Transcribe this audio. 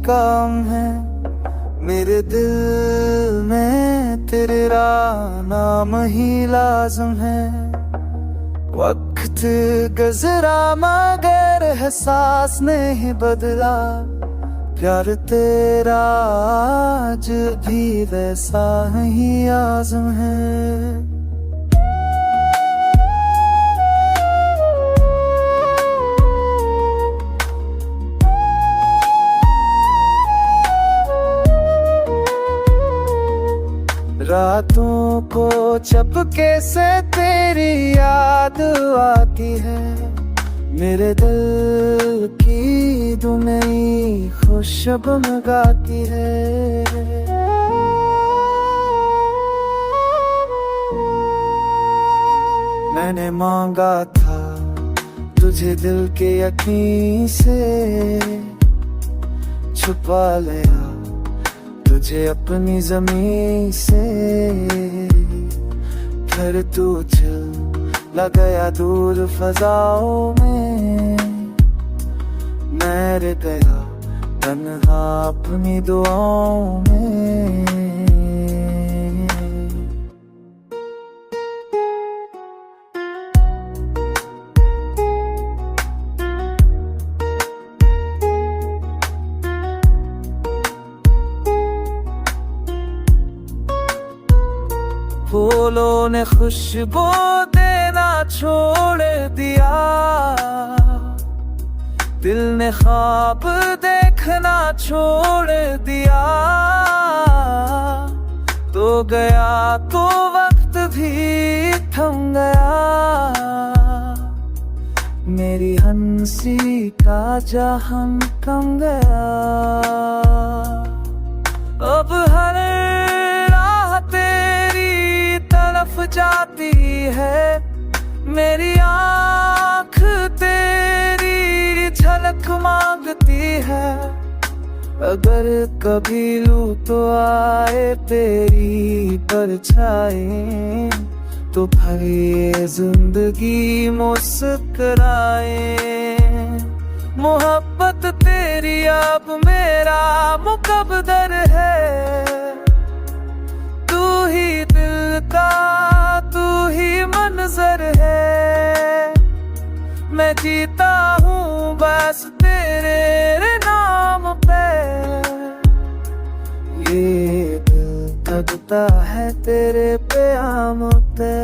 काम है। मेरे दिल में तेरा नाम ही लाज़िम है। वक्त गुज़रा मगर एहसास नहीं बदला। प्यार तेरा आज भी वैसा ही आज़िम है। रातों को चपके से तेरी याद आती है। मेरे दिल की धुनई खुशबू गाती है। मैंने मांगा था तुझे दिल के यकीन से, छुपा लिया तुझे अपनी ज़मीन से। फिर तू चला गया दूर फ़ज़ाओं में। मैं रह गया तन्हा अपनी दुआओं में। फूलों ने खुशबू देना छोड़ दिया। दिल ने ख्वाब देखना छोड़ दिया। तो गया तो वक्त भी थम गया। मेरी हंसी का जहां कम गया। अब हर जाती है मेरी आँख तेरी झलक मांगती है। अगर कभी लूँ तो आए तेरी परछाई, तो भर ये जिंदगी मुस्कुराए। मोहब्बत तेरी अब मेरा मुकद्दर है। तू ही दिल का तू ही मंजर है। मैं जीता हूँ बस तेरे नाम पे। ये दिल दबता है तेरे प्याम पे।